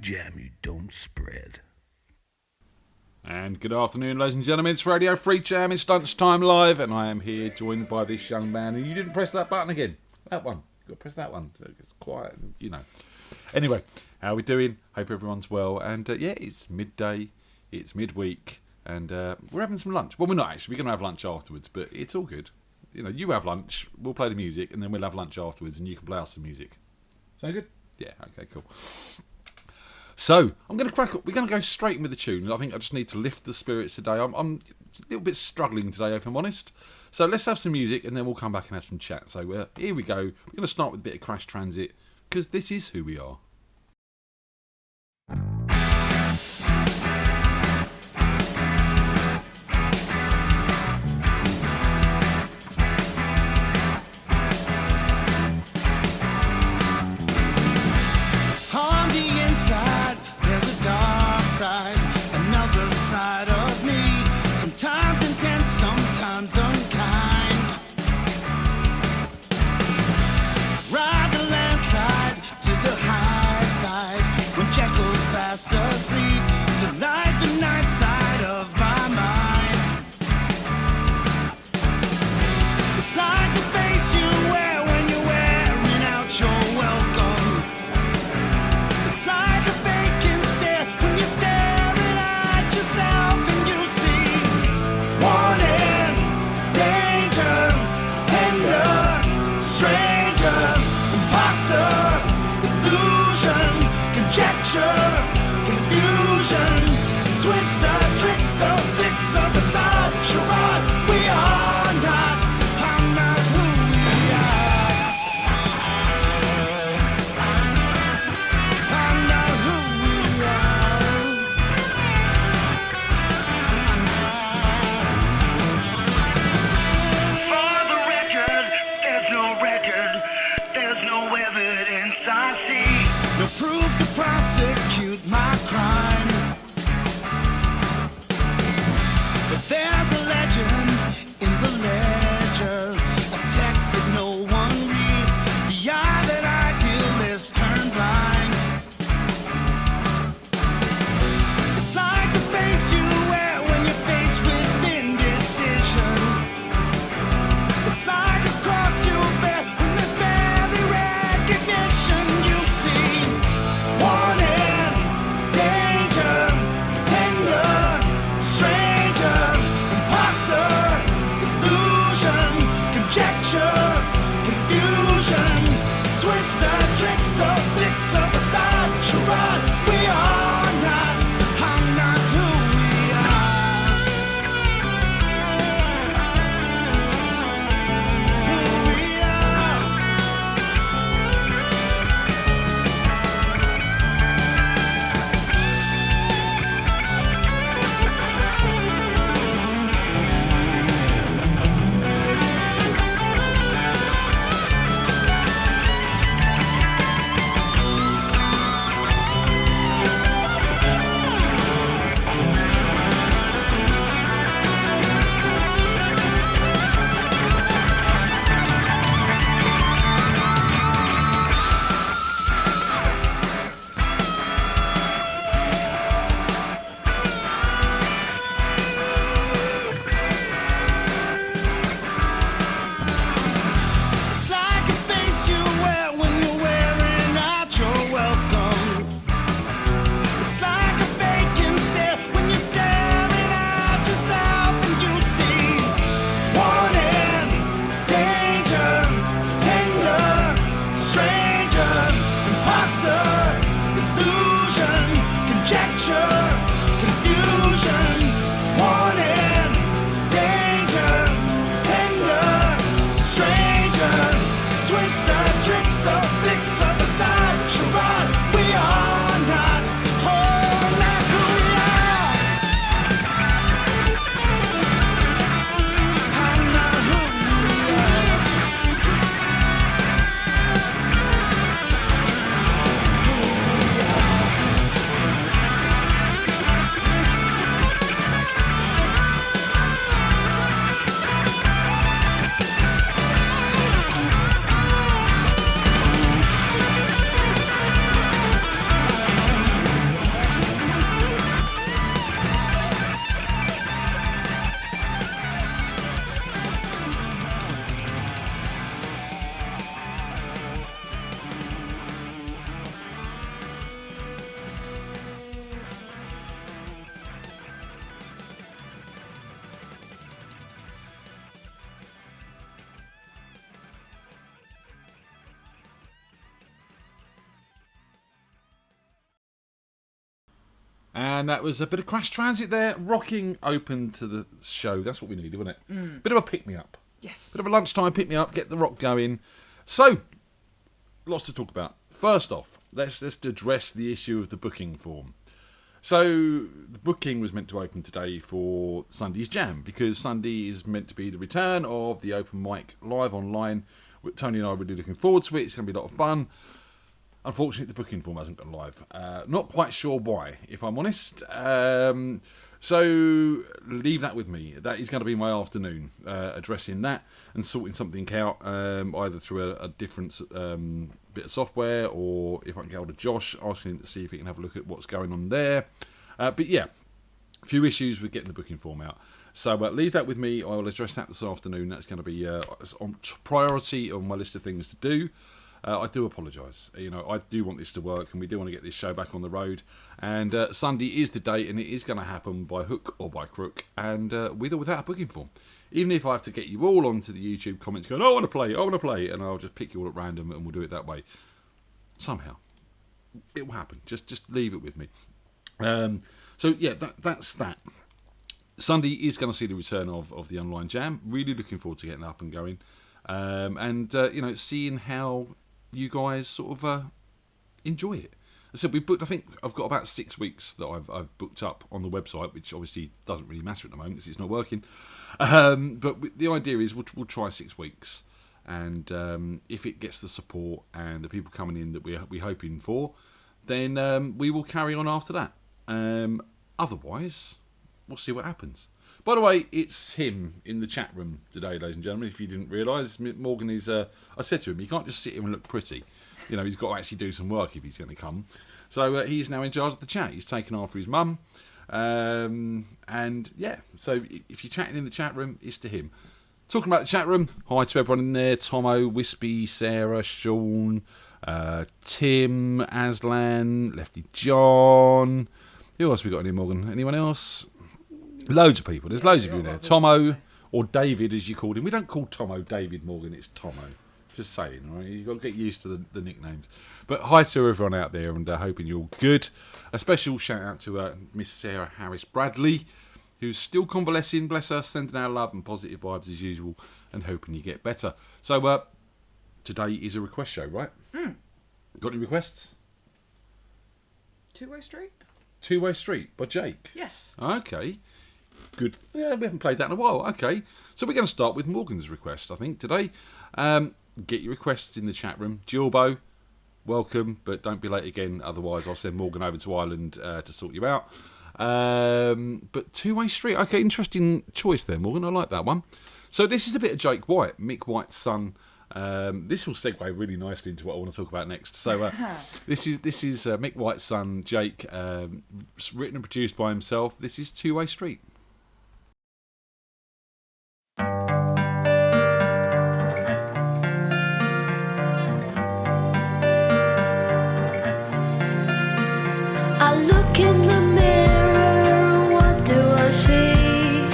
jam you don't spread. And good afternoon, ladies and gentlemen. It's Radio FreakJam. It's Lunchtime Live, and I am here joined by this young man. And you didn't press that button again. That one. You've got to press that one. So it's quiet, you know. Anyway, how are we doing? Hope everyone's well. And yeah, it's midday. It's midweek. And we're having some lunch. Well, we're not actually. We're going to have lunch afterwards, but it's all good. You know, you have lunch, we'll play the music, and then we'll have lunch afterwards, and you can play us some music. Sound good? Yeah, okay, cool. So, I'm going to crack up. We're going to go straight in with the tune. I think I just need to lift the spirits today. I'm a little bit struggling today, if I'm honest. So, let's have some music, and then we'll come back and have some chat. So, here we go. We're going to start with a bit of Crash Transit, because this is who we are. Another side of me, sometimes intense, sometimes unkind. Ride the landslide to the high side when Jekyll's fast asleep to light the night side of my mind. It's like the face you wear when you're wearing out your welcome. It's like a vacant stare when you staring at yourself and you see wanted, danger, tender, stranger, imposter, illusion, conjecture, confusion, twister, trickster, fixer, facade, charade. We are not, I'm not who we are. I'm not who we are. For the record, there's no record, there's no evidence I see. No proof to prosecute my crime. And that was a bit of Crash Transit there, rocking open to the show. That's what we needed, wasn't it? Bit of a pick-me-up. Yes. Bit of a lunchtime pick-me-up, get the rock going. So, lots to talk about. First off, let's address the issue of the booking form. So, the booking was meant to open today for Sunday's Jam, because Sunday is meant to be the return of the open mic live online. Tony and I are really looking forward to it. It's going to be a lot of fun. Unfortunately, the booking form hasn't gone live. Not quite sure why, if I'm honest. So leave that with me. That is going to be my afternoon, addressing that and sorting something out, either through a different bit of software, or if I can get hold of Josh, asking him to see if he can have a look at what's going on there. But yeah, a few issues with getting the booking form out. So leave that with me. I will address that this afternoon. That's going to be on priority on my list of things to do. I do apologise. I do want this to work, and we do want to get this show back on the road. And Sunday is the date, and it is going to happen by hook or by crook, and with or without a booking form. Even if I have to get you all onto the YouTube comments going, I want to play, and I'll just pick you all at random, and we'll do it that way. Somehow, it will happen. Just leave it with me. So yeah, that's that. Sunday is going to see the return of the online jam. Really looking forward to getting up and going, and seeing how you guys sort of enjoy it. So we booked. I think I've got about 6 weeks that I've booked up on the website, which obviously doesn't really matter at the moment because it's not working. But the idea is we'll try 6 weeks, and if it gets the support and the people coming in that we're hoping for, then we will carry on after that. Otherwise, we'll see what happens. By the way, it's him in the chat room today, ladies and gentlemen. If you didn't realise, Morgan is. I said to him, you can't just sit here and look pretty. He's got to actually do some work if he's going to come. So he's now in charge of the chat. He's taken after his mum. And yeah, so if you're chatting in the chat room, it's to him. Talking about the chat room, hi to everyone in there. Tomo, Wispy, Sarah, Sean, Tim, Aslan, Lefty John. Who else have we got in here, Morgan? Anyone else? Loads of people. There's loads of you in there. Tomo, or David as you called him. We don't call Tomo David Morgan, it's Tomo. Just saying, right? You've got to get used to the nicknames. But hi to everyone out there, and hoping you're all good. A special shout out to Miss Sarah Harris Bradley, who's still convalescing, bless her, sending our love and positive vibes as usual, and hoping you get better. So today is a request show, right? Got any requests? Two-Way Street? Two-Way Street by Jake. Yes. Okay. Good. Yeah, we haven't played that in a while. Okay. So we're going to start with Morgan's request, I think, today. Get your requests in the chat room. Gilbo, welcome, but don't be late again. Otherwise, I'll send Morgan over to Ireland to sort you out. But Two-Way Street. Okay, interesting choice there, Morgan. I like that one. So this is a bit of Jake White, Mick White's son. This will segue really nicely into what I want to talk about next. So this is Mick White's son, Jake, written and produced by himself. This is Two-Way Street. I look in the mirror, what do I see?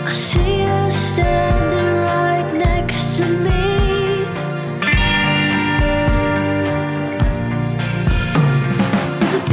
I see her standing right next to me, with a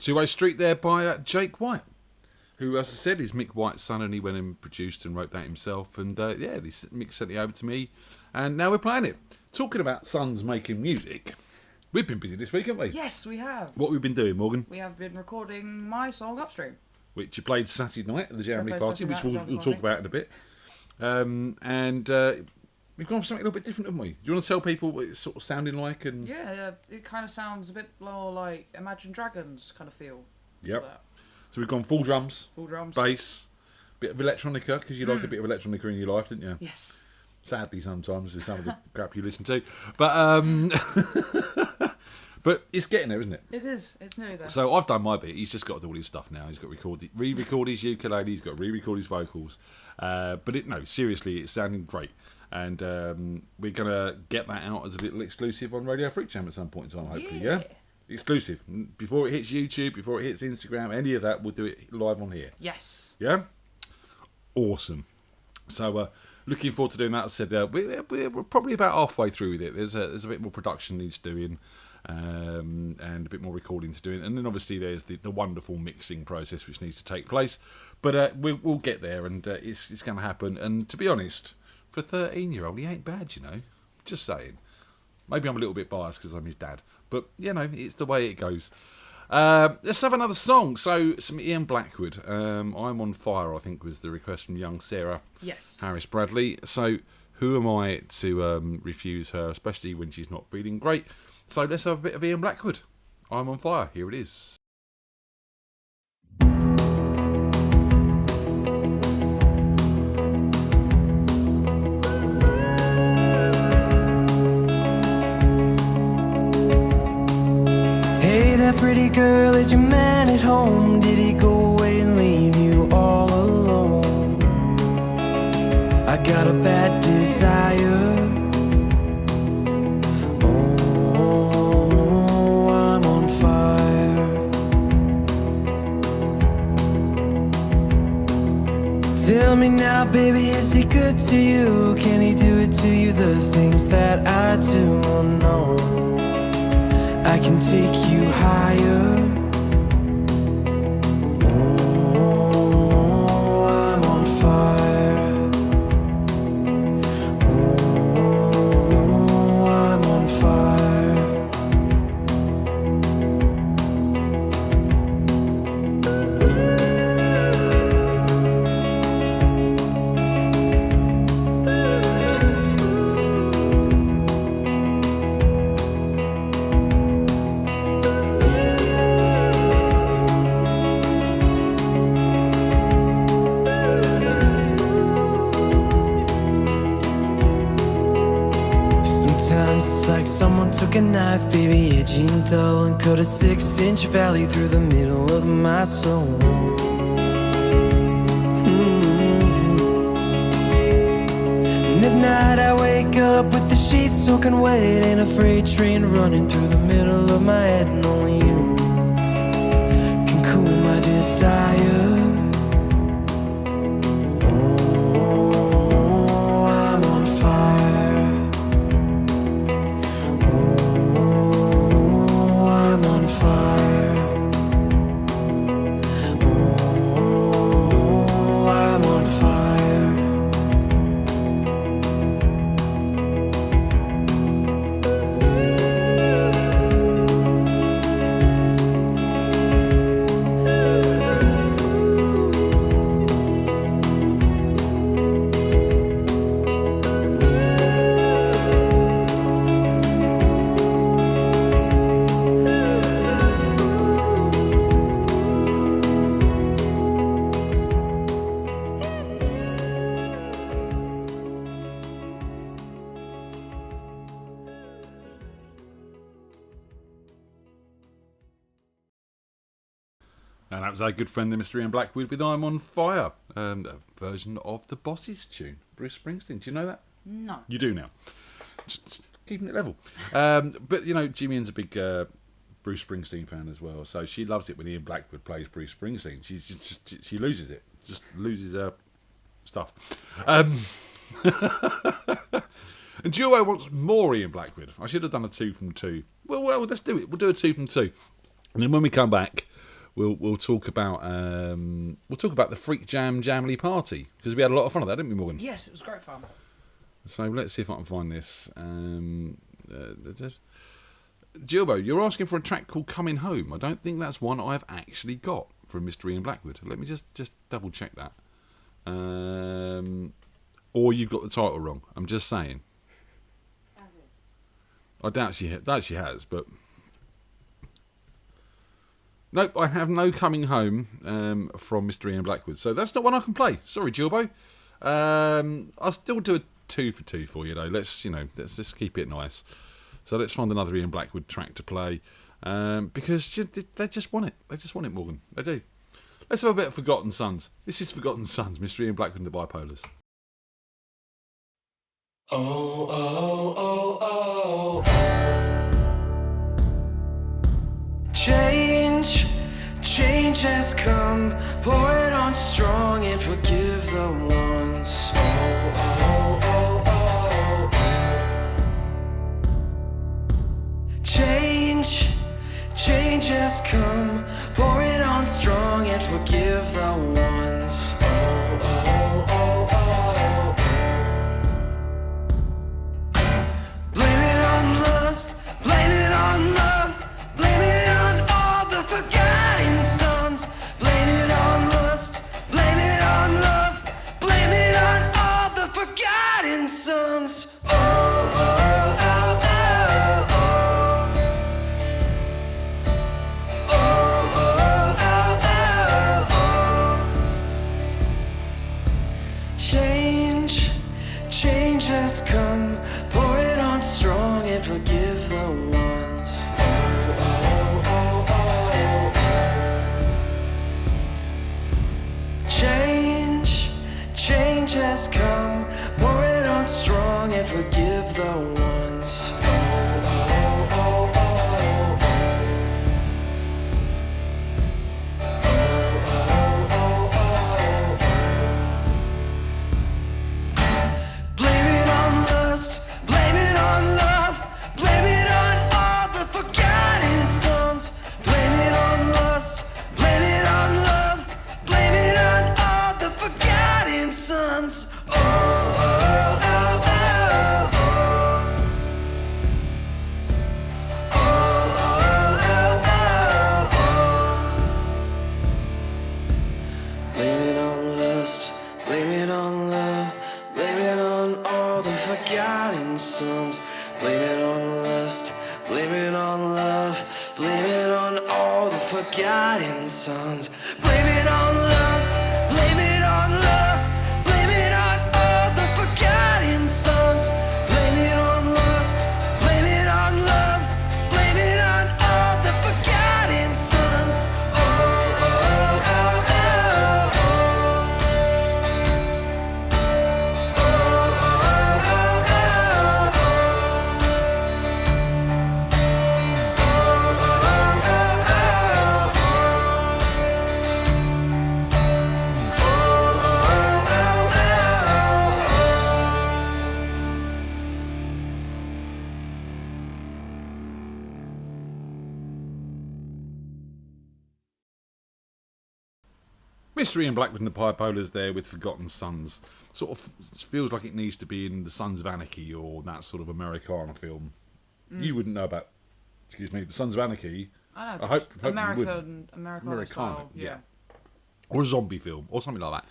Two-Way Street there by Jake White, who, as I said, is Mick White's son, and he went and produced and wrote that himself. And Mick sent it over to me, and now we're playing it. Talking about sons making music, we've been busy this week, haven't we? Yes, we have. What we've been doing, Morgan? We have been recording my song Upstream. Which you played Saturday night at the Jamboree Party, which Saturday we'll night, talk about in a bit. We've gone for something a little bit different, haven't we? Do you want to tell people what it's sort of sounding like? And Yeah, it kind of sounds a bit more like Imagine Dragons kind of feel. Yep. So we've gone full drums, Full drums. bass, bit of electronica, because you like a bit of electronica in your life, didn't you? Yes. Sadly, sometimes with some of the crap you listen to, but but it's getting there, isn't it? It is. It's nearly there. So I've done my bit. He's just got to do all his stuff now. He's got to re-record his ukulele. He's got to re-record his vocals. But seriously, it's sounding great. And we're going to get that out as a little exclusive on Radio FreakJam at some point in time, hopefully, yeah? Exclusive. Before it hits YouTube, before it hits Instagram, any of that, we'll do it live on here. Yes. Yeah? Awesome. So, looking forward to doing that. As I said, we're probably about halfway through with it. There's a bit more production needs doing, and a bit more recording to do. And then obviously there's the wonderful mixing process which needs to take place. But we'll get there, and it's going to happen. And to be honest, for a 13-year-old, he ain't bad, you know. Just saying. Maybe I'm a little bit biased because I'm his dad. But, you know, it's the way it goes. Let's have another song. So, some Ian Blackwood. I'm on Fire, I think, was the request from young Sarah Yes. Harris Bradley. So, who am I to refuse her, especially when she's not feeling great? So, let's have a bit of Ian Blackwood. I'm on Fire. Here it is. That pretty girl is your man at home. Did he go away and leave you all alone? I got a bad desire. Oh, I'm on fire. Tell me now, baby, is he good to you? Can he do it to you, the things that I do? Oh no, I can take you higher. Oh, I'm on fire. Oh, I'm on fire. Someone took a knife, baby, edgy and dull, and cut a 6-inch valley through the middle of my soul. And at night I wake up with the sheets soaking wet and a freight train running through the middle of my head, and only you can cool my desire. Oh, I'm on fire. And that was our good friend, the Mr. Ian Blackwood, with I'm on Fire, a version of the Boss's tune, Bruce Springsteen. Do you know that? No. You do now. Just keeping it level. But, you know, Jimmy Ann's a big Bruce Springsteen fan as well, so she loves it when Ian Blackwood plays Bruce Springsteen. She loses it. Just loses her stuff. And Duo wants more Ian Blackwood. I should have done a 2 from 2. Well, let's do it. We'll do a 2 from 2. And then when we come back, we'll talk about the FreakJam Jamily party, because we had a lot of fun at that, didn't we, Morgan? Yes, it was great fun. So let's see if I can find this. Gilbo, you're asking for a track called Coming Home. I don't think that's one I've actually got from Mr. Ian Blackwood. Let me just double check that. Or you've got the title wrong. I'm just saying. I doubt she has, but nope, I have no Coming Home from Mr. Ian Blackwood. So that's not one I can play. Sorry, Gilbo. I'll still do a 2 for 2 for you though. Let's just keep it nice. So let's find another Ian Blackwood track to play, because they just want it. They just want it, Morgan. They do. Let's have a bit of Forgotten Sons. This is Forgotten Sons, Mr. Ian Blackwood and the Bipolars. Oh, oh, oh, oh, oh. Change has come. Pour it on strong and forgive the ones. Oh, oh, oh, oh, oh. Change has come. Pour it on strong and forgive the ones. Oh, oh, oh, oh, oh. Blame it on lust, blame it on love, blame it on all the forgotten sons. Blame it on lust, blame it on love, blame it on all the forgotten sons. Oh, oh, oh, oh, oh. Oh, oh, oh, oh, oh. Change has come. Pour it on strong and forgive the ones. Oh, oh, oh, oh, oh. Change has come. Pour it on strong and forgive the ones. Oh, oh, oh, oh, oh. Oh, oh, oh, oh, oh. Blame it on lust, blame it on love, blame it on all the forgotten sons. Blame it on lust, blame it on love, blame it on all the forgotten sons. Oh, oh, oh, oh, oh. Oh, oh, oh, oh, oh. Blame it on lust, blame it on love, blame it on all the forgotten sons. Blame it on lust, blame it on love, blame it on all the forgotten sons. Blame it on lust, blame it on love, blame it on all the forgotten sons. Blame it on lust, blame it on love, blame it on all the forgotten sons. Oh, oh, oh, oh, oh. Oh, oh, oh, oh, oh. Mr. Ian Blackwood and the Bipolars there with Forgotten Sons. Sort of feels like it needs to be in The Sons of Anarchy or that sort of Americana film. You wouldn't know about, The Sons of Anarchy. I know. I hope you Americana style. Yeah. Or a zombie film or something like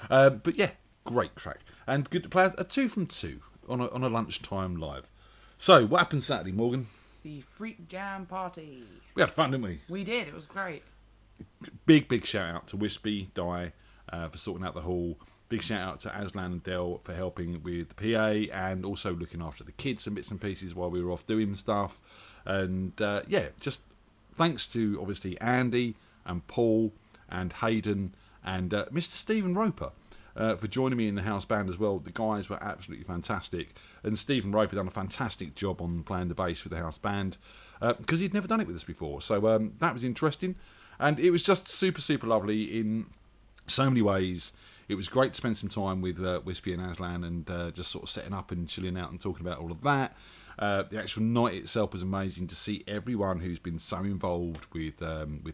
that. But yeah, great track. And good to play a 2 from 2 on a Lunchtime live. So, what happened Saturday, Morgan? The FreakJam party. We had fun, didn't we? We did. It was great. Big shout out to Wispy, Di, for sorting out the hall. Big shout out to Aslan and Del for helping with the PA and also looking after the kids and bits and pieces while we were off doing stuff. And just thanks to obviously Andy and Paul and Hayden and Mr. Stephen Roper for joining me in the house band as well. The guys were absolutely fantastic. And Stephen Roper done a fantastic job on playing the bass with the house band because he'd never done it with us before. So that was interesting. And it was just super lovely in so many ways. It was great to spend some time with Wispy and Aslan and just sort of setting up and chilling out and talking about all of that. The actual night itself was amazing to see everyone who's been so involved with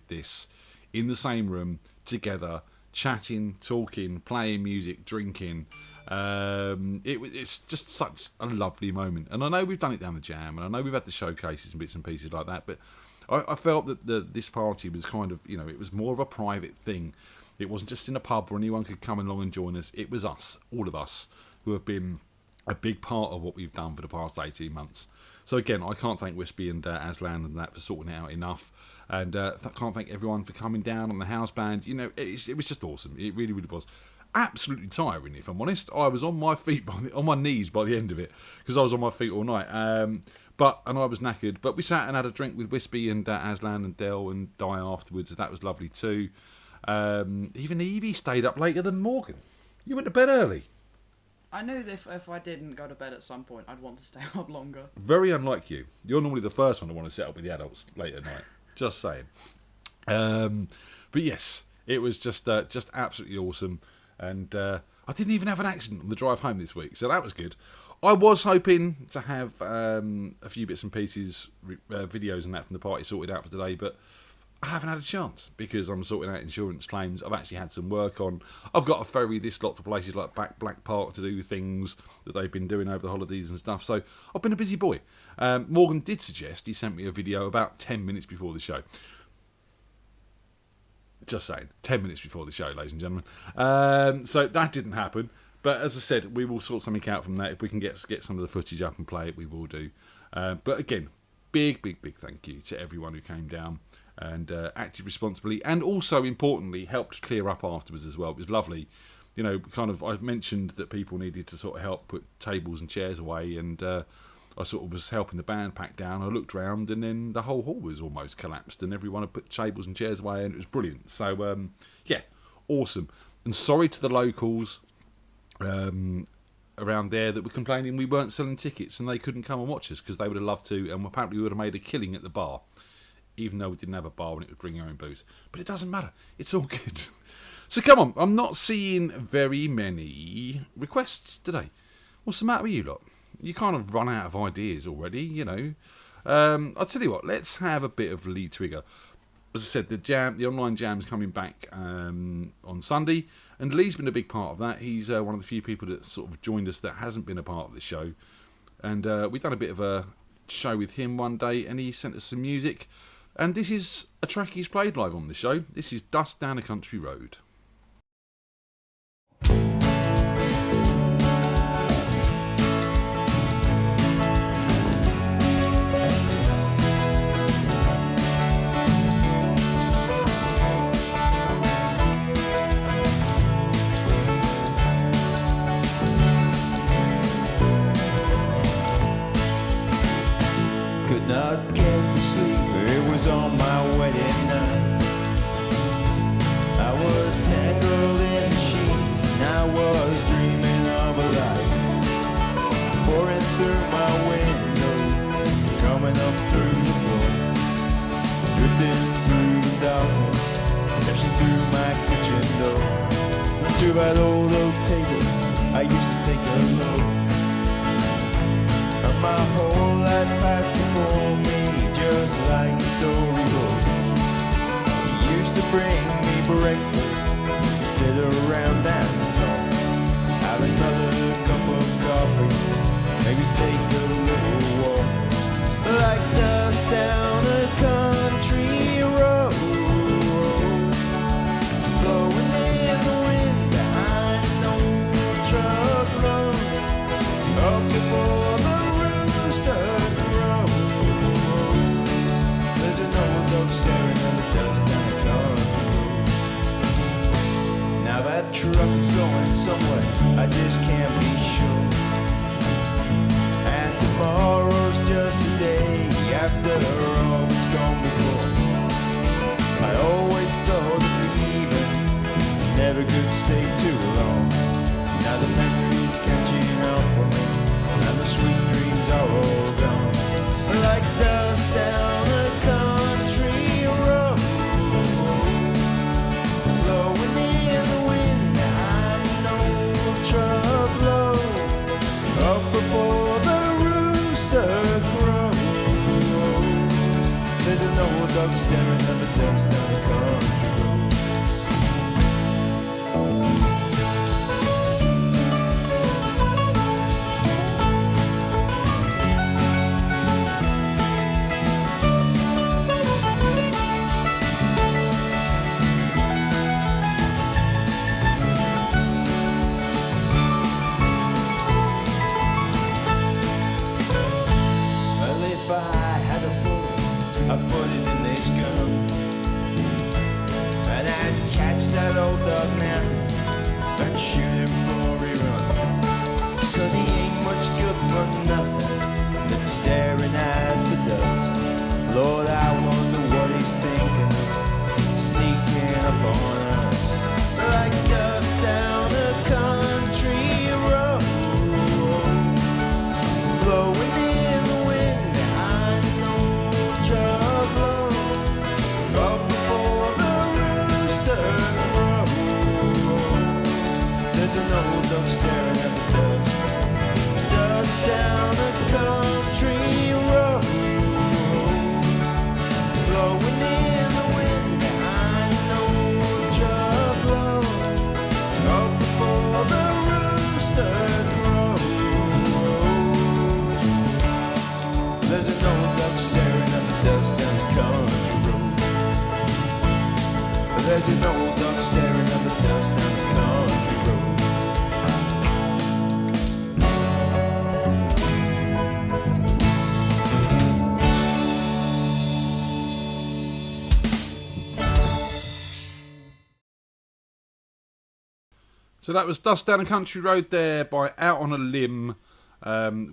this in the same room together, chatting, talking, playing music, drinking. It's just such a lovely moment. And I know we've done it down the Jam, and I know we've had the showcases and bits and pieces like that, but I felt that this party was kind of, it was more of a private thing. It wasn't just in a pub where anyone could come along and join us. It was us, all of us, who have been a big part of what we've done for the past 18 months. So again, I can't thank Wispy and Aslan and that for sorting it out enough. And I can't thank everyone for coming down on the house band. It was just awesome. It really, really was. Absolutely tiring, if I'm honest. I was on my feet, on my knees by the end of it, because I was on my feet all night. And I was knackered. But we sat and had a drink with Wispy and Aslan and Del and Di afterwards. That was lovely too. Even Evie stayed up later than Morgan. You went to bed early. I knew that if I didn't go to bed at some point, I'd want to stay up longer. Very unlike you. You're normally the first one to want to sit up with the adults late at night. Just saying. But yes, it was just absolutely awesome. And I didn't even have an accident on the drive home this week, so that was good. I was hoping to have a few bits and pieces, videos and that from the party sorted out for today, but I haven't had a chance because I'm sorting out insurance claims. I've actually had some work on. I've got to ferry this lot to places like Black Park to do things that they've been doing over the holidays and stuff. So I've been a busy boy. Morgan did suggest, he sent me a video about 10 minutes before the show. Just saying, 10 minutes before the show, ladies and gentlemen. So that didn't happen. But as I said, we will sort something out from that. If we can get some of the footage up and play it, we will do. But again, big thank you to everyone who came down and acted responsibly, and also importantly helped clear up afterwards as well. It was lovely. I mentioned that people needed to sort of help put tables and chairs away, and I sort of was helping the band pack down. I looked round, and then the whole hall was almost collapsed, and everyone had put tables and chairs away, and it was brilliant. So yeah, awesome. And sorry to the locals around there that were complaining we weren't selling tickets and they couldn't come and watch us, because they would have loved to, and apparently we would have made a killing at the bar, even though we didn't have a bar and it was bring your own booze. But it doesn't matter. It's all good. So come on, I'm not seeing very many requests today. What's the matter with you lot? You kind of run out of ideas already, I'll tell you what, let's have a bit of Lee Twigger. As I said, the online jam's coming back on Sunday, and Lee's been a big part of that. He's one of the few people that sort of joined us that hasn't been a part of the show. And we've done a bit of a show with him one day, and he sent us some music. And this is a track he's played live on the show. This is Dust Down a Country Road. Could not get to sleep, it was on my wedding night. I was tangled in the sheets and I was dreaming of a light pouring through my window, coming up through the floor, drifting through the darkness, dashing through my kitchen door, to that old oak table I used to take a look. And my whole life passed before me just like a storybook. He used to bring me breakfast, sit around and talk, have another cup of coffee, maybe take a little walk, like dust down a country road, blowing in the wind behind an old truck road, up before the rooster crows. There's an old dog staring at the dust down the country road. Now that truck is going somewhere, I just can't be sure. And tomorrow's just a day after all that's gone before. I always thought that leaving never could stay too long. Now the memories catching up on me, and the sweet dreams are all gone. Like dust down a country road, blowing in the wind behind an old truck load, up before the rooster crows. There's an old dog staring at the dust down the country road. There's an old dog staring at the dust down the country road. So that was Dust Down a Country Road there by Out on a Limb,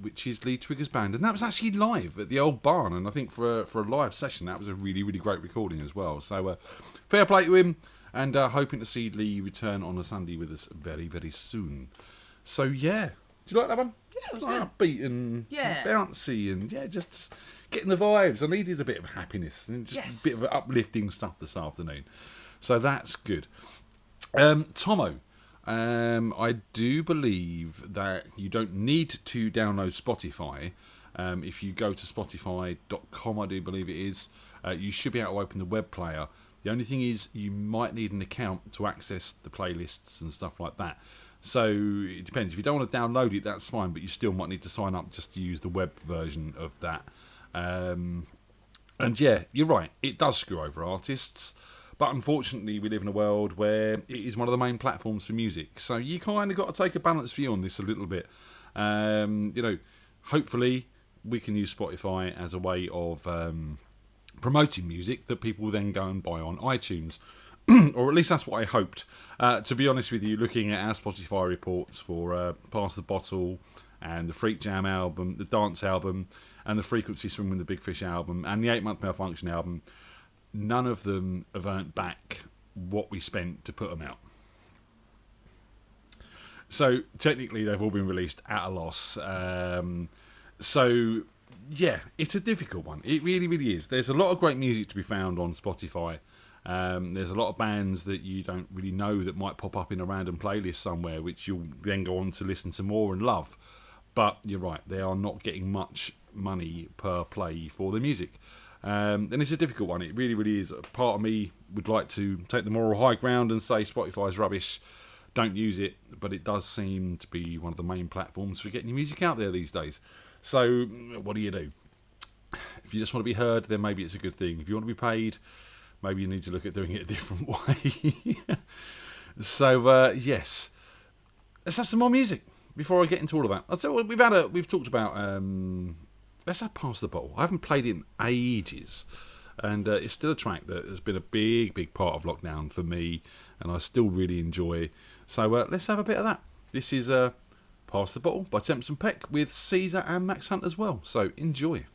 which is Lee Twigger's band. And that was actually live at the Old Barn. And I think for a live session, that was a really, really great recording as well. So fair play to him, and hoping to see Lee return on a Sunday with us very, very soon. So yeah. Do you like that one? Yeah, it was good. Upbeat and bouncy and just getting the vibes. I needed a bit of happiness and just a bit of uplifting stuff this afternoon. So that's good. Tomo. I do believe that you don't need to download Spotify. If you go to spotify.com, I do believe it is, you should be able to open the web player. The only thing is you might need an account to access the playlists and stuff like that. So it depends. If you don't want to download it, that's fine, but you still might need to sign up just to use the web version of that. And yeah, you're right. It does screw over artists. But unfortunately, we live in a world where it is one of the main platforms for music. So you kind of got to take a balanced view on this a little bit. Hopefully we can use Spotify as a way of promoting music that people will then go and buy on iTunes. Or at least that's what I hoped. To be honest with you, looking at our Spotify reports for Pass the Bottle and the FreakJam album, the Dance album, and the Frequency Swim with the Big Fish album, and the 8-Month Malfunction album, none of them have earned back what we spent to put them out. So technically they've all been released at a loss. So yeah, it's a difficult one. It really, really is. There's a lot of great music to be found on Spotify. There's a lot of bands that you don't really know that might pop up in a random playlist somewhere, which you'll then go on to listen to more and love. But you're right, they are not getting much money per play for the music. And it's a difficult one. It really, really is. Part of me would like to take the moral high ground and say Spotify's rubbish, don't use it, but it does seem to be one of the main platforms for getting your music out there these days. So what do you do? If you just want to be heard, then maybe it's a good thing. If you want to be paid, maybe you need to look at doing it a different way. So yes, let's have some more music before I get into all of that. I'll tell you what, we've talked about. Let's have Pass the Bottle. I haven't played it in ages, and it's still a track that has been a big, big part of lockdown for me, and I still really enjoy. So let's have a bit of that. This is Pass the Bottle by Temps and Peck with Caesar and Max Hunt as well. So enjoy.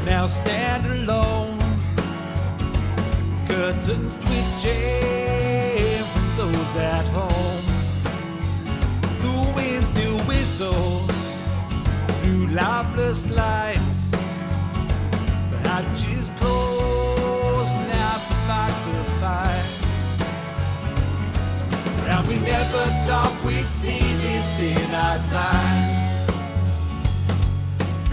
Now stand alone, curtains twitching from those at home. The wind still whistles through lifeless lights. The hatches close now to fight the fight. And we never thought we'd see this in our time.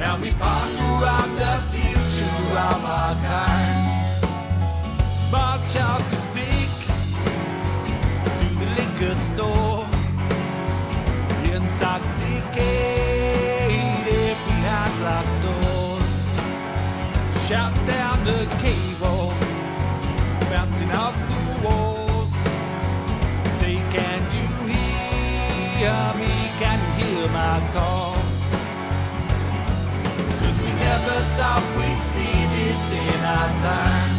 And we ponder on the future of our kind. March out the sick to the liquor store, intoxicated behind locked doors. Shout down the cable, bouncing off the walls. Say, can you hear me? Can you hear my call? Never thought we'd see this in our time.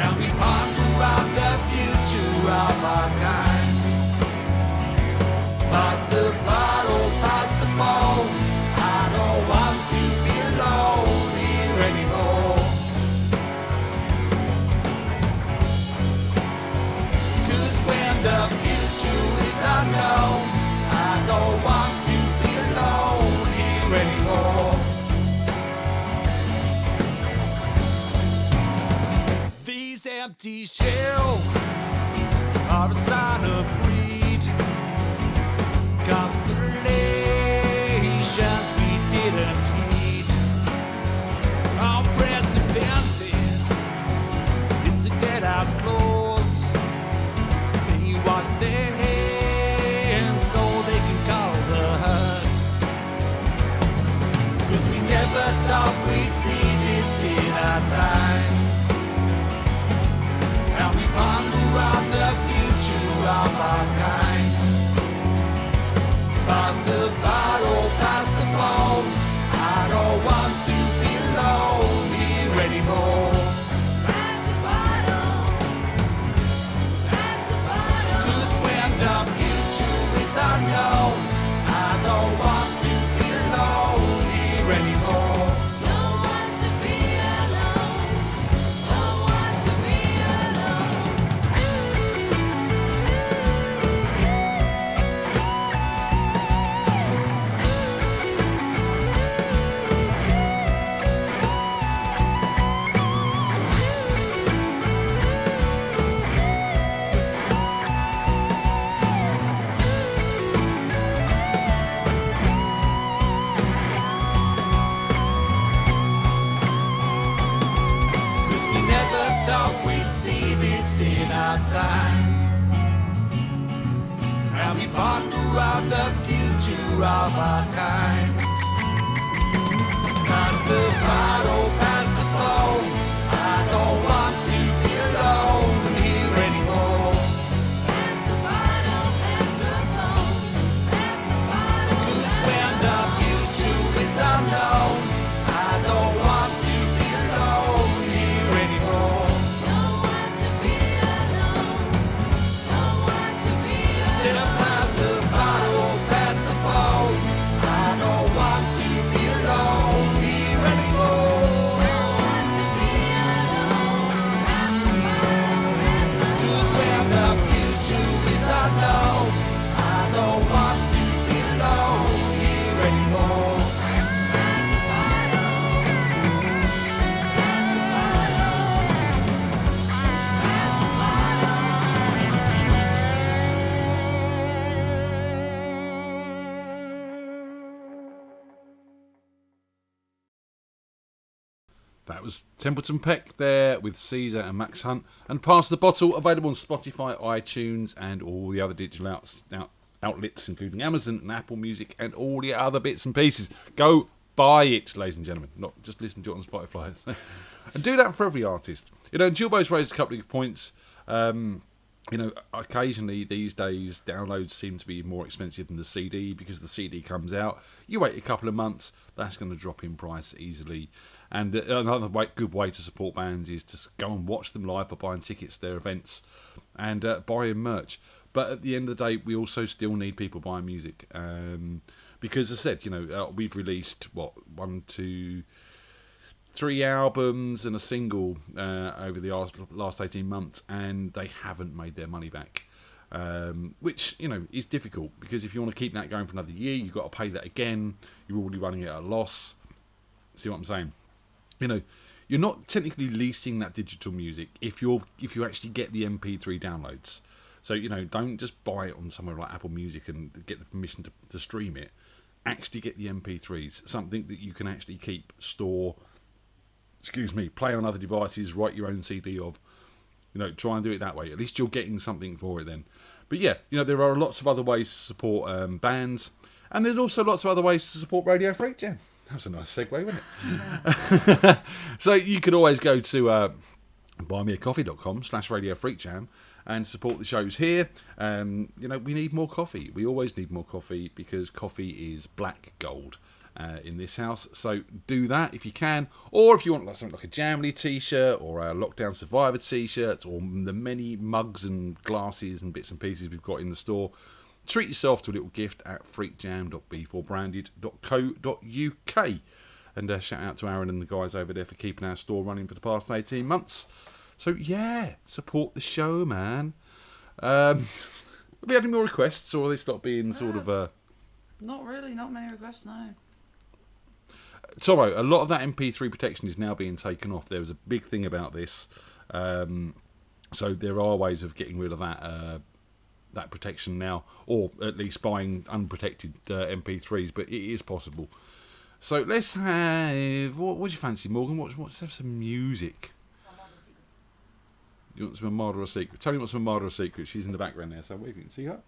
And we ponder on the future of our kind. Pass the bottle, pass the phone. I don't want to be alone here anymore. 'Cause when the future is unknown, I don't want to be alone anymore. These empty shelves are a sign of greed. Constellations beat time. And we ponder out the future of our kind. Pass the bottle, pass the phone. I don't want to be alone here anymore. Pass the bottle, pass the phone. Pass the bottle. 'Cause when the future is unknown, I don't want to be alone here anymore. Don't want to be alone. Don't want to be alone. Sit up, pass the bottle, pass the phone. I don't want to be alone here anymore. Don't want to be alone. Pass the bottle, pass the phone. 'Cause when the future is unknown, I don't want to be alone here anymore. Pass the bottle. Pass the bottle. Pass the That was Templeton Peck there with Caesar and Max Hunt. And Pass the Bottle, available on Spotify, iTunes, and all the other digital outlets, including Amazon and Apple Music and all the other bits and pieces. Go buy it, ladies and gentlemen. Not just listen to it on Spotify. And do that for every artist. You know, Gilbo's raised a couple of points. You know, occasionally these days downloads seem to be more expensive than the CD because the CD comes out. You wait a couple of months, that's going to drop in price easily. And another good way to support bands is to go and watch them live by buying tickets to their events and buying merch. But at the end of the day, we also still need people buying music. Because as I said, you know, we've released, 1, 2, 3 albums and a single over the last 18 months, and they haven't made their money back. Which, you know, is difficult, because if you want to keep that going for another year, you've got to pay that again. You're already running it at a loss. See what I'm saying? You know, you're not technically leasing that digital music if you actually get the MP3 downloads. So, you know, don't just buy it on somewhere like Apple Music and get the permission to stream it. Actually get the MP3s, something that you can actually keep, store, play on other devices, write your own CD of. You know, try and do it that way. At least you're getting something for it then. But yeah, you know, there are lots of other ways to support bands, and there's also lots of other ways to support Radio FreakJam. That was a nice segue, wasn't it? So you could always go to buymeacoffee.com/Radio FreakJam and support the shows here. You know, we need more coffee. We always need more coffee, because coffee is black gold in this house. So do that if you can. Or if you want something like a Jamly t-shirt or a Lockdown Survivor t-shirt, or the many mugs and glasses and bits and pieces we've got in the store, treat yourself to a little gift at freakjam.b4branded.co.uk. And shout out to Aaron and the guys over there for keeping our store running for the past 18 months. So yeah, support the show, man. Have we had any more requests, or are they stopped being sort of... Not really, not many requests, no. Toro, a lot of that MP3 protection is now being taken off. There was a big thing about this. So there are ways of getting rid of that protection now, or at least buying unprotected MP3s, but it is possible. So let's have... What do you fancy, Morgan? Let's have some music. You want some Marder Secret? Tell me what's some Marder Secret. She's in the background there, so wait, you can see her.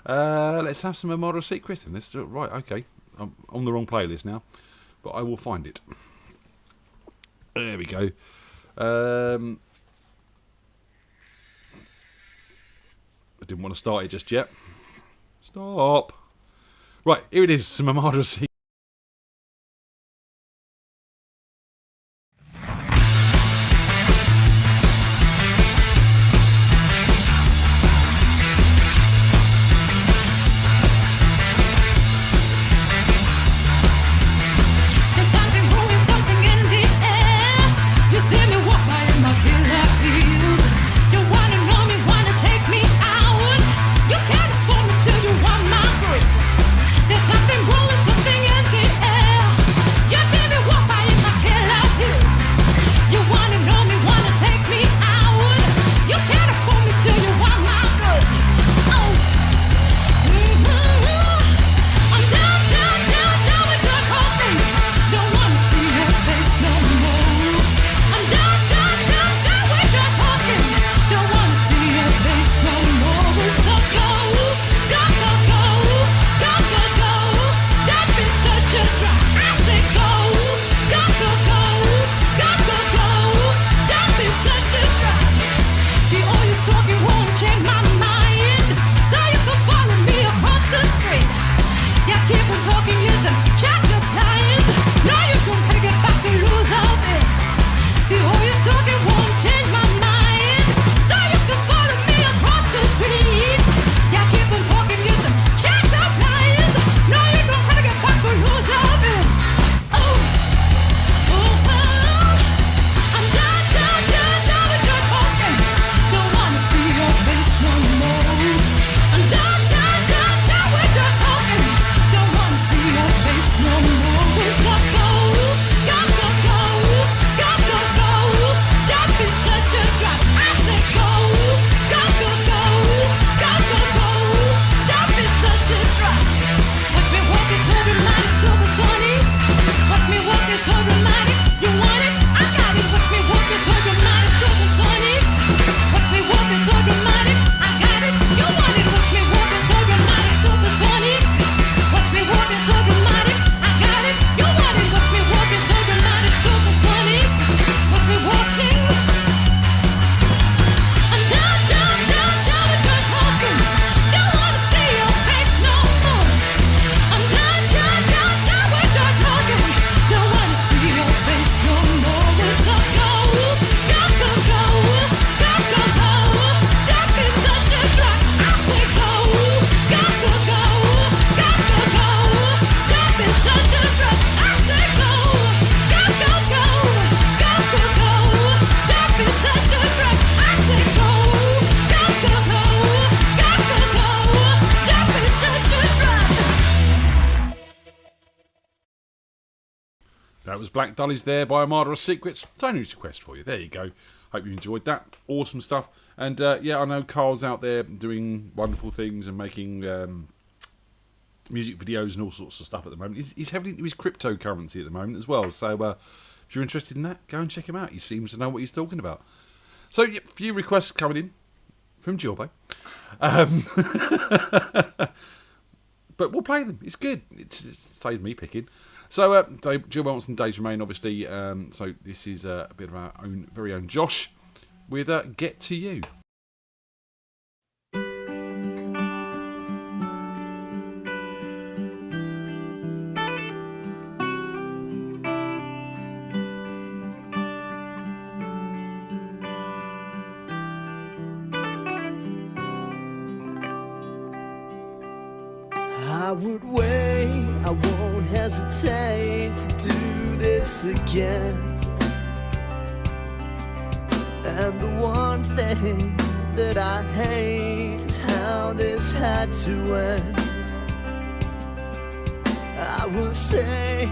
Let's have some Marder Secret then. Let's do it. Right, okay. I'm on the wrong playlist now, but I will find it. There we go. I didn't want to start it just yet. Stop. Right, here it is. Some Marder Secret. There's something wrong with something That was Black Dullies there by Armada of Secrets. Tony's request for you. There you go. Hope you enjoyed that. Awesome stuff. And yeah, I know Carl's out there doing wonderful things and making music videos and all sorts of stuff at the moment. He's heavily into his cryptocurrency at the moment as well. So if you're interested in that, go and check him out. He seems to know what he's talking about. So yeah, a few requests coming in from Jorbo. But we'll play them. It's good. It saves me picking. So, Jill wants some Days Remain, obviously. So, this is a bit of our own, very own Josh with Get to You. I would wait, I won't hesitate to do this again. And the one thing that I hate is how this had to end. I will save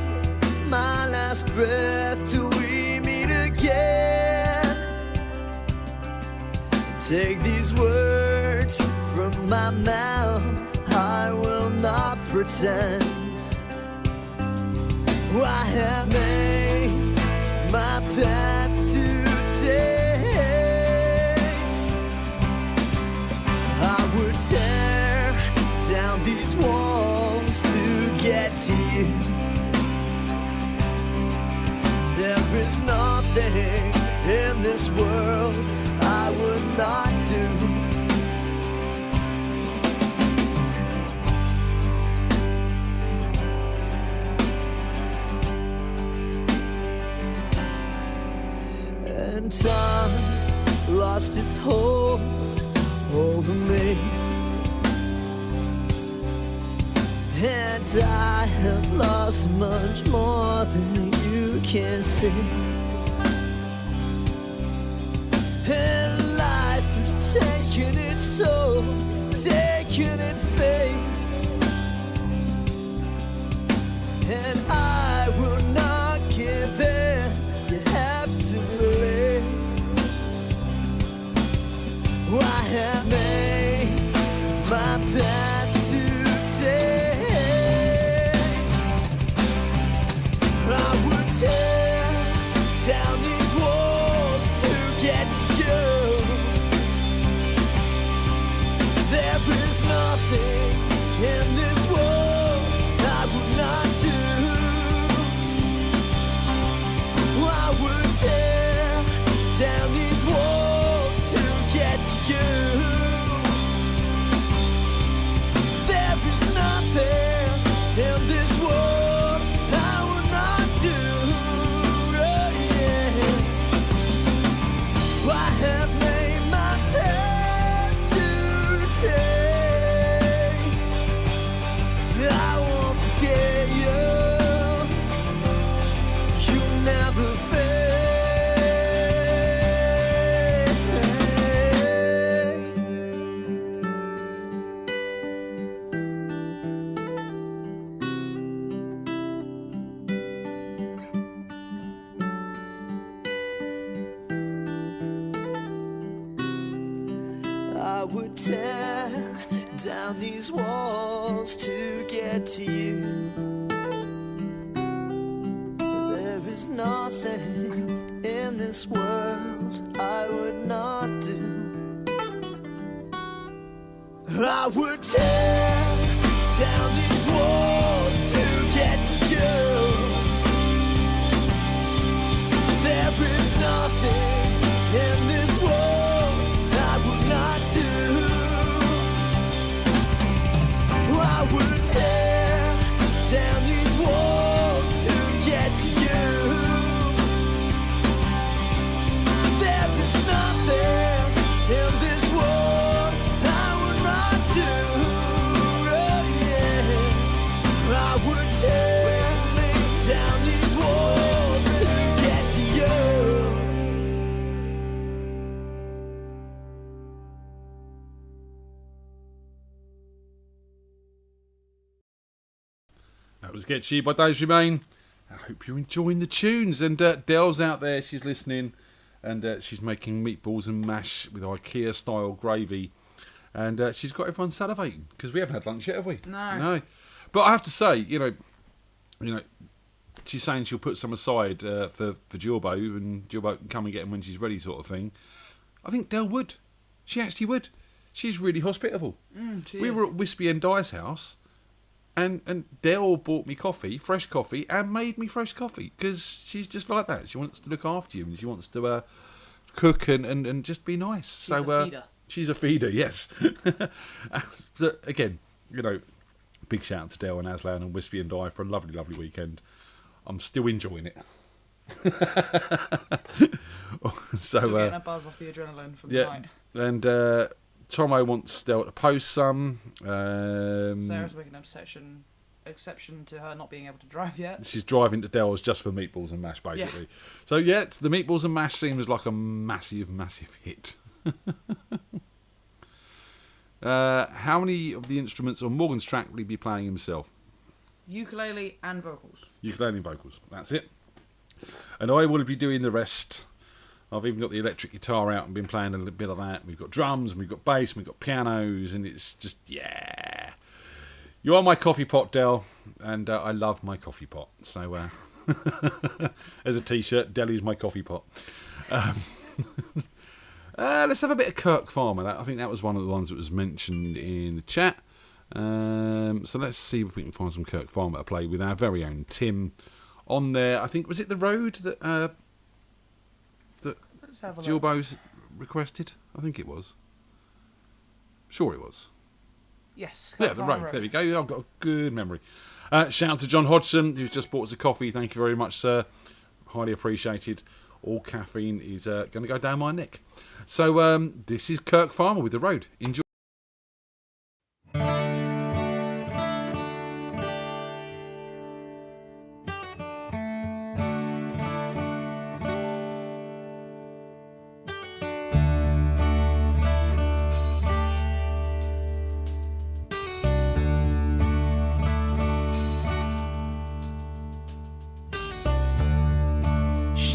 my last breath till we meet again. Take these words from my mouth, I will not pretend. I have made my path today. I would tear down these walls to get to you. There is nothing in this world I would not do. And time lost its hold over me, and I have lost much more than you can see. And life is taking its toll, taking its fate, and I will not give in. You have to believe I have made my path today. I would tear down these walls to get to you. There is nothing in this world I would not do. I would tear down these walls to get to you. There is nothing in this world I would not do. Oh, yeah. I have made my path today. I won't forget you. You never fail. I would tear down these walls to get to you. There is nothing in this world I would not do. I would tear down these walls to get to you. There is nothing in this world I would not do. I would tear down these walls to get to you. There is nothing in this world I would not do. Oh, yeah. I would tear down these walls to get to you. That was Get You by Days Remain. I hope you're enjoying the tunes. And Dell's out there, she's listening, and she's making meatballs and mash with IKEA-style gravy. And she's got everyone salivating, because we haven't had lunch yet, have we? No. But I have to say, you know, she's saying she'll put some aside for Jilbo, and Jilbo can come and get them when she's ready, sort of thing. I think Dell would. She actually would. She's really hospitable. We were at Wispy and Dye's house, and Dell bought me coffee, fresh coffee, and made me fresh coffee, because she's just like that. She wants to look after you, and she wants to cook and just be nice. She's a feeder. She's a feeder, yes. So, again, you know, big shout out to Dell and Aslan and Wispy and Dye for a lovely, lovely weekend. I'm still enjoying it. Still getting a buzz off the adrenaline from the night. And Tomo wants Del to post some. Sarah's making an exception to her not being able to drive yet. She's driving to Del's just for meatballs and mash, basically. Yeah. So yeah, the meatballs and mash seems like a massive, massive hit. How many of the instruments on Morgan's track will he be playing himself? Ukulele and vocals. Ukulele and vocals. That's it. And I will be doing the rest. I've even got the electric guitar out and been playing a little bit of that. We've got drums, and we've got bass, and we've got pianos, and it's just, yeah. You are my coffee pot, Del, and I love my coffee pot. So, as a T-shirt, Del is my coffee pot. Let's have a bit of Kirk Farmer. I think that was one of the ones that was mentioned in the chat. So let's see if we can find some Kirk Farmer to play with our very own Tim on there. I think, was it The Road that Jilbo's requested? I think it was. Sure it was. Yes. Yeah, The Road. There we go. I've got a good memory. Shout out to John Hodgson, who's just bought us a coffee. Thank you very much, sir. Highly appreciated. All caffeine is going to go down my neck. So this is Kirk Farmer with The Road. Enjoy.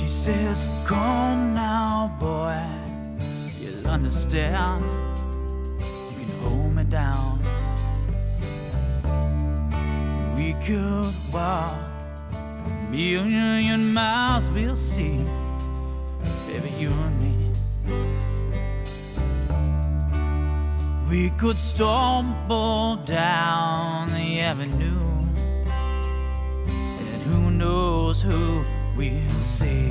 Says, come now, boy, you'll understand. You can hold me down. We could walk a million miles, we'll see, baby, you and me. We could stumble down the avenue, and who knows who we'll see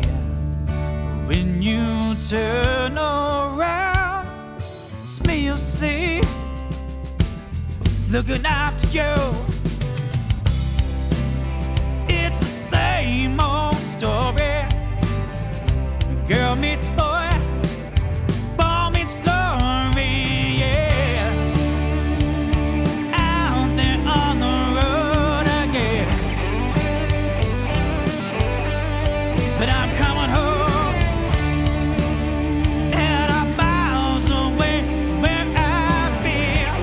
when you turn around. It's me you'll see, looking after you. It's the same old story. Girl meets boy, ball meets glory, yeah. Out there on the road again. But I'm coming home, and I'm miles away from where I've been.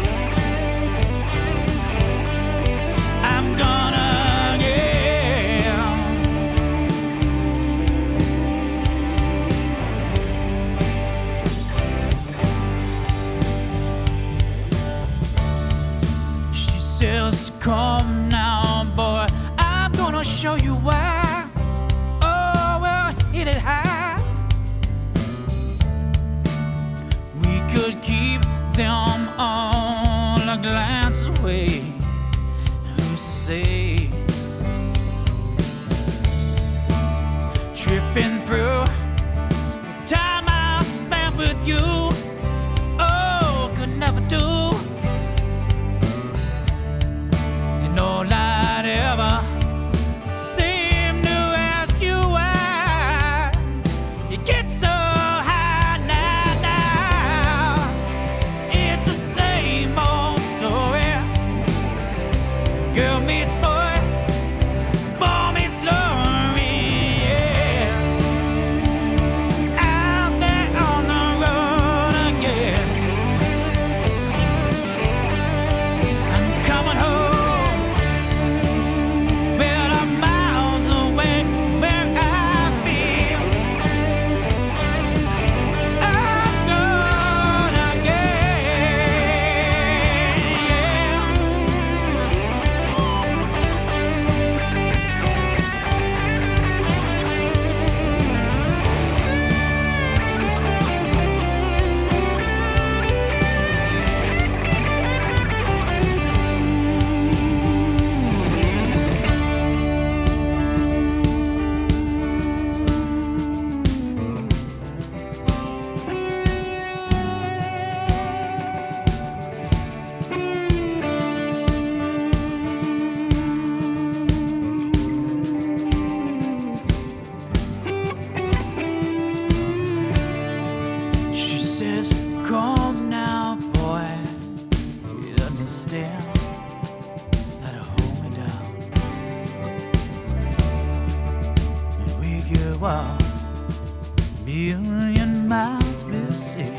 million miles we'll see,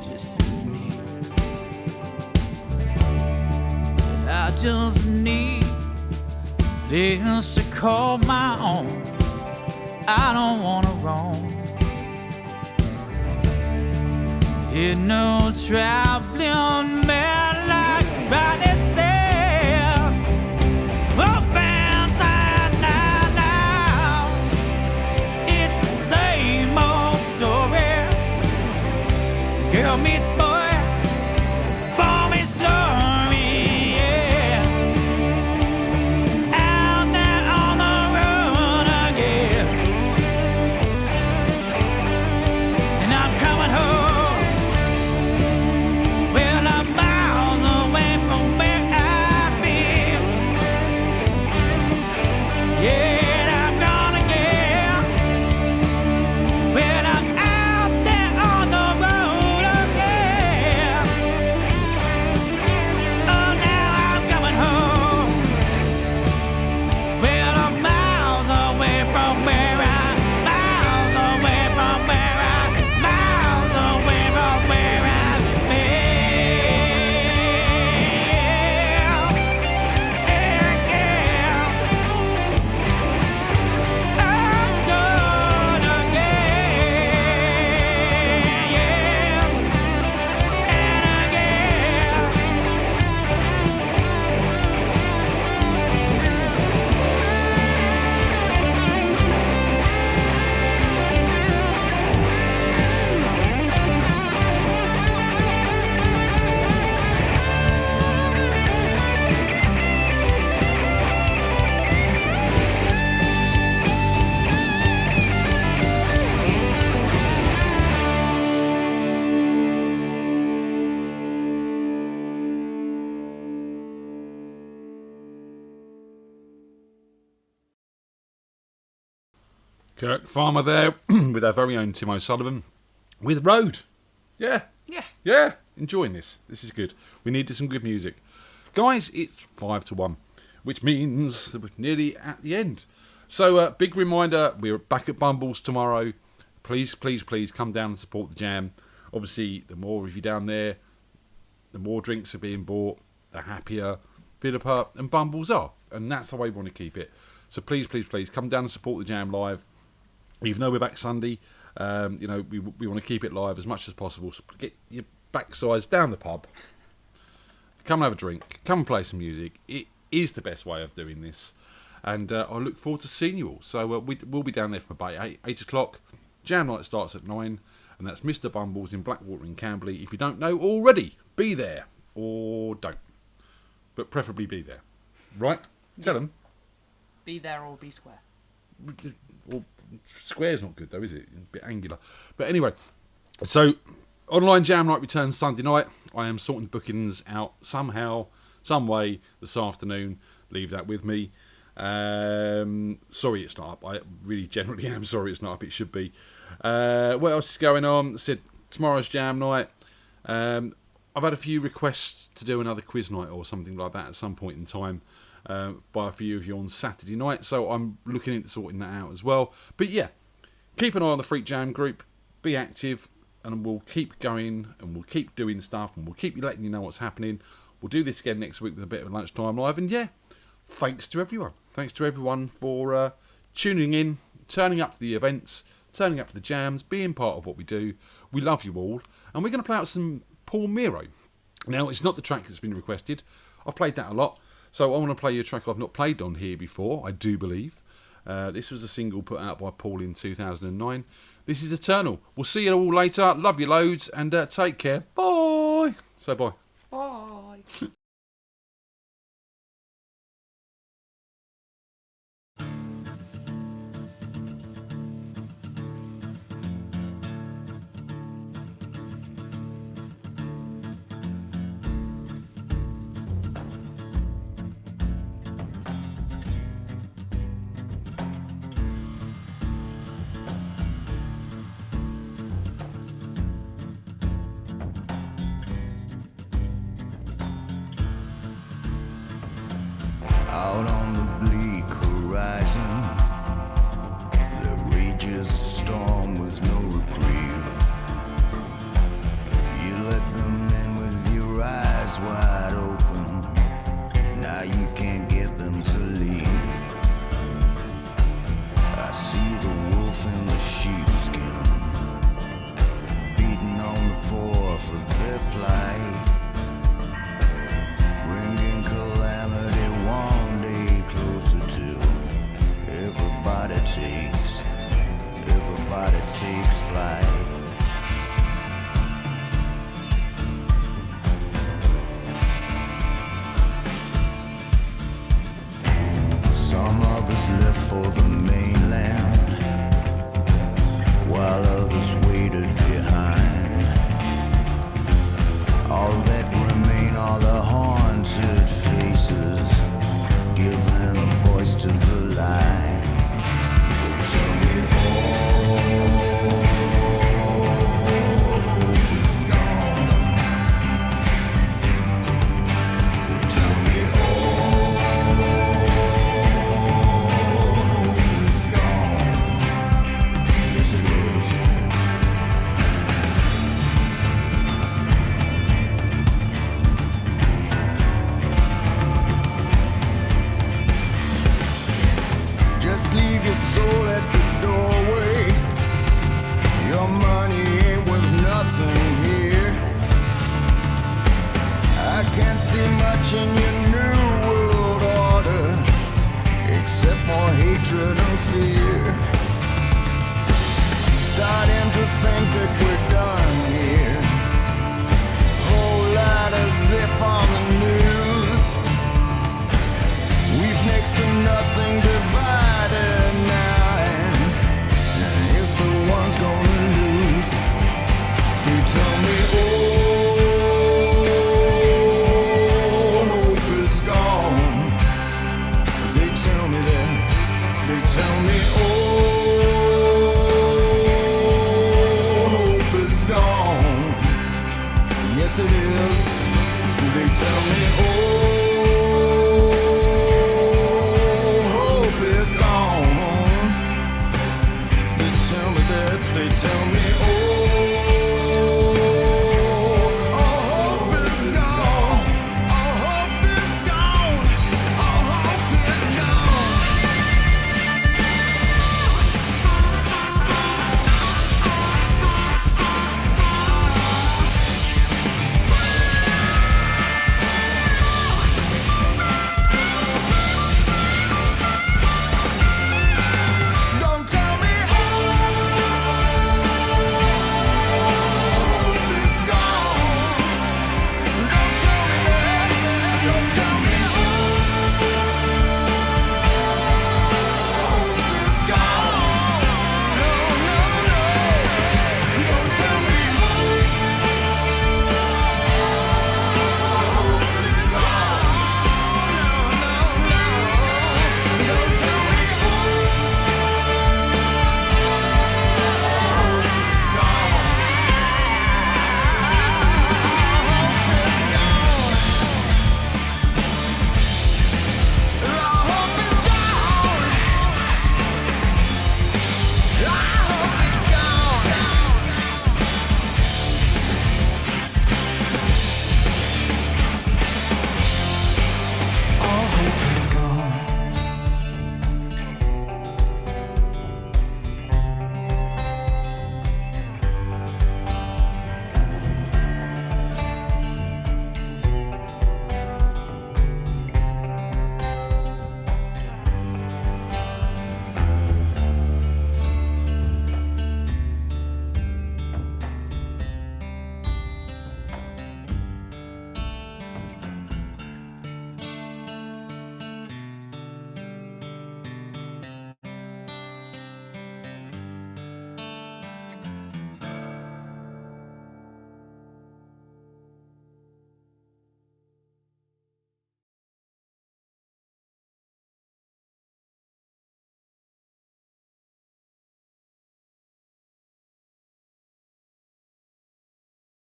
just you and me. I just need this to call my own. I don't wanna roam. Ain't no traveling man like Rodney said. Oh, fans, now it's the same old story. Girl meets boy, bomb is glory. Yeah. Out there on the road again, and I'm coming home. Well, I'm miles away from where I've been. Yeah, I'm gonna get. Well, I'm out there on the road again. Oh, now I'm coming home. Well, I'm miles away from where miles away from where miles away from where I've been. Kirk Farmer there with our very own Tim O'Sullivan with Road. Yeah. Yeah. Enjoying this. This is good. We needed some good music. Guys, it's 5-1, which means that we're nearly at the end. So, big reminder, we're back at Bumbles tomorrow. Please, please, please come down and support the jam. Obviously, the more of you down there, the more drinks are being bought, the happier Philippa and Bumbles are. And that's the way we want to keep it. So please, please, please come down and support the jam live. Even though we're back Sunday, we want to keep it live as much as possible. So get your backsides down the pub. Come and have a drink. Come and play some music. It is the best way of doing this. And I look forward to seeing you all. So we'll be down there from about 8 o'clock. Jam night starts at 9. And that's Mr. Bumbles in Blackwater and Camberley. If you don't know already, be there. Or don't. But preferably be there. Right? Tell them. Be there or be square. Well, square's not good though, is it? A bit angular. But anyway, so online jam night returns Sunday night. I am sorting bookings out somehow, some way this afternoon. Leave that with me. Sorry it's not up. I really generally am sorry it's not up. It should be. What else is going on? I said tomorrow's jam night. I've had a few requests to do another quiz night or something like that at some point in time. By a few of you on Saturday night, so I'm looking into sorting that out as well. But yeah, keep an eye on the FreakJam group, be active, and we'll keep going, and we'll keep doing stuff, and we'll keep letting you know what's happening. We'll do this again next week with a bit of Lunchtime Live, and yeah, thanks to everyone for tuning in, turning up to the events, turning up to the jams, being part of what we do. We love you all, and we're going to play out some Paul Miro. Now, it's not the track that's been requested. I've played that a lot. So I want to play you a track I've not played on here before, I do believe. This was a single put out by Paul in 2009. This is Eternal. We'll see you all later. Love you loads and take care. Bye. So bye. Bye. takes. Everybody takes flight. Some of us left for the mainland, while others waited behind. All that remain are the haunted faces, giving a voice to the lie. Tell me all is gone. Tell me all is gone. Yes, it is. Just leave your soul at the doorway. Your money ain't worth nothing here. I can't see much in your new world order, except more hatred and fear. Starting to think that we're done.